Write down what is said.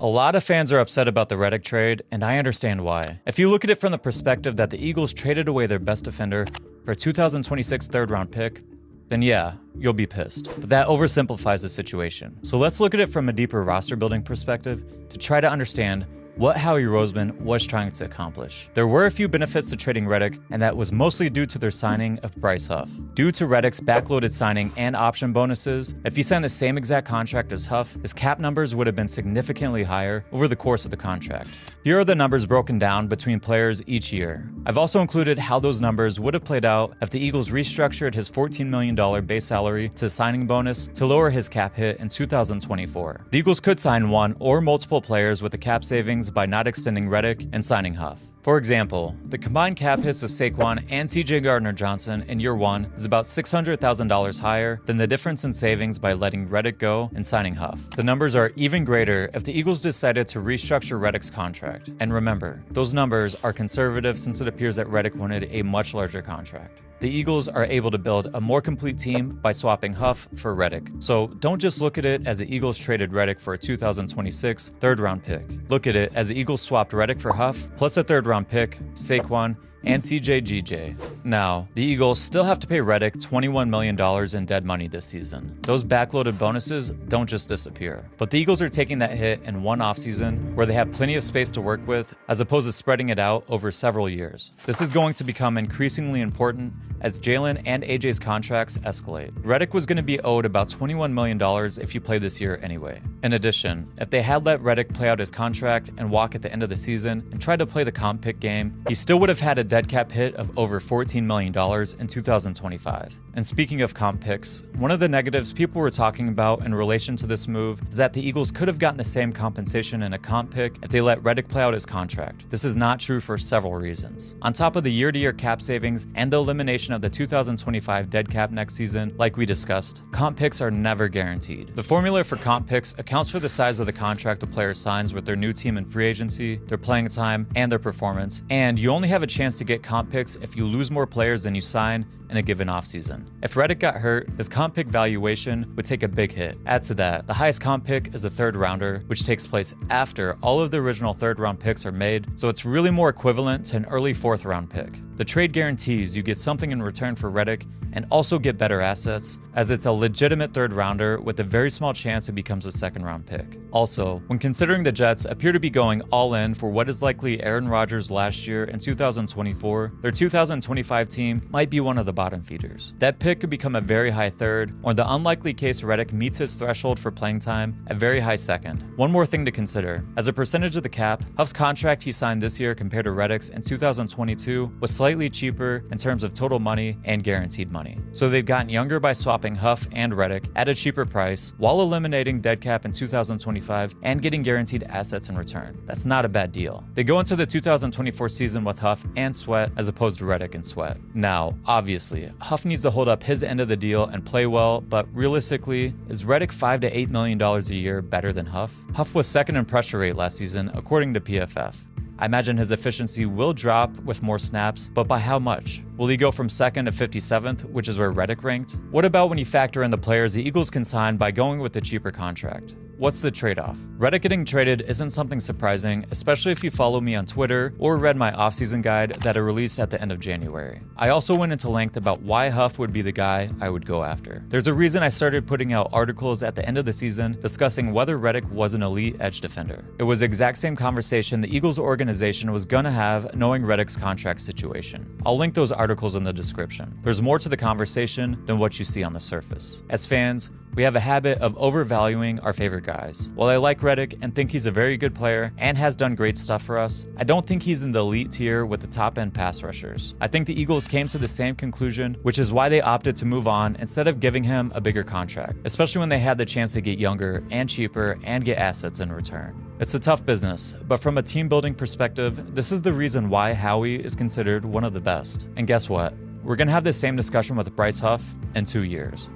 A lot of fans are upset about the Reddick trade, and I understand why. If you look at it from the perspective that the Eagles traded away their best defender for a 2026 third-round pick, then yeah, you'll be pissed. But that oversimplifies the situation. So let's look at it from a deeper roster-building perspective to try to understand what Howie Roseman was trying to accomplish. There were a few benefits to trading Reddick, and that was mostly due to their signing of Bryce Huff. Due to Reddick's backloaded signing and option bonuses, if he signed the same exact contract as Huff, his cap numbers would have been significantly higher over the course of the contract. Here are the numbers broken down between players each year. I've also included how those numbers would have played out if the Eagles restructured his $14 million base salary to signing bonus to lower his cap hit in 2024. The Eagles could sign one or multiple players with the cap savings by not extending Reddick and signing Huff. For example, the combined cap hits of Saquon and CJ Gardner-Johnson in year one is about $600,000 higher than the difference in savings by letting Reddick go and signing Huff. The numbers are even greater if the Eagles decided to restructure Reddick's contract. And remember, those numbers are conservative since it appears that Reddick wanted a much larger contract. The Eagles are able to build a more complete team by swapping Huff for Reddick. So don't just look at it as the Eagles traded Reddick for a 2026 third-round pick. Look at it as the Eagles swapped Reddick for Huff, plus a third-round pick, Saquon, and CJ. Now, the Eagles still have to pay Reddick $21 million in dead money this season. Those backloaded bonuses don't just disappear. But the Eagles are taking that hit in one offseason where they have plenty of space to work with, as opposed to spreading it out over several years. This is going to become increasingly important as Jalen and AJ's contracts escalate. Reddick was going to be owed about $21 million if you play this year anyway. In addition, if they had let Reddick play out his contract and walk at the end of the season and tried to play the comp pick game, he still would have had a dead cap hit of over $14 million in 2025. And speaking of comp picks, one of the negatives people were talking about in relation to this move is that the Eagles could have gotten the same compensation in a comp pick if they let Reddick play out his contract. This is not true for several reasons. On top of the year-to-year cap savings and the elimination of the 2025 dead cap next season, like we discussed, comp picks are never guaranteed. The formula for comp picks accounts for the size of the contract a player signs with their new team in free agency, their playing time, and their performance, and you only have a chance to get comp picks if you lose more players than you sign in a given offseason. If Reddick got hurt, his comp pick valuation would take a big hit. Add to that, the highest comp pick is a third rounder, which takes place after all of the original third round picks are made, so it's really more equivalent to an early fourth round pick. The trade guarantees you get something in return for Reddick and also get better assets, as it's a legitimate third rounder with a very small chance it becomes a second round pick. Also, when considering the Jets appear to be going all in for what is likely Aaron Rodgers' last year in 2024, their 2025 team might be one of the bottom feeders. That pick could become a very high third, or the unlikely case Reddick meets his threshold for playing time, a very high second. One more thing to consider, as a percentage of the cap, Huff's contract he signed this year compared to Reddick's in 2022 was slightly cheaper in terms of total money and guaranteed money. So they've gotten younger by swapping Huff and Reddick at a cheaper price while eliminating dead cap in 2025 and getting guaranteed assets in return. That's not a bad deal. They go into the 2024 season with Huff and Sweat as opposed to Reddick and Sweat. Now, obviously, Huff needs to hold up his end of the deal and play well, but realistically, is Reddick $5 to $8 million a year better than Huff? Huff was second in pressure rate last season, according to PFF. I imagine his efficiency will drop with more snaps, but by how much? Will he go from 2nd to 57th, which is where Reddick ranked? What about when you factor in the players the Eagles can sign by going with the cheaper contract? What's the trade-off? Reddick getting traded isn't something surprising, especially if you follow me on Twitter or read my offseason guide that I released at the end of January. I also went into length about why Huff would be the guy I would go after. There's a reason I started putting out articles at the end of the season discussing whether Reddick was an elite edge defender. It was the exact same conversation the Eagles organization was gonna have knowing Reddick's contract situation. I'll link those articles in the description. There's more to the conversation than what you see on the surface. As fans, we have a habit of overvaluing our favorite guys. While I like Reddick and think he's a very good player and has done great stuff for us, I don't think he's in the elite tier with the top-end pass rushers. I think the Eagles came to the same conclusion, which is why they opted to move on instead of giving him a bigger contract, especially when they had the chance to get younger and cheaper and get assets in return. It's a tough business, but from a team-building perspective, this is the reason why Howie is considered one of the best. And guess what? We're gonna have the same discussion with Bryce Huff in 2 years.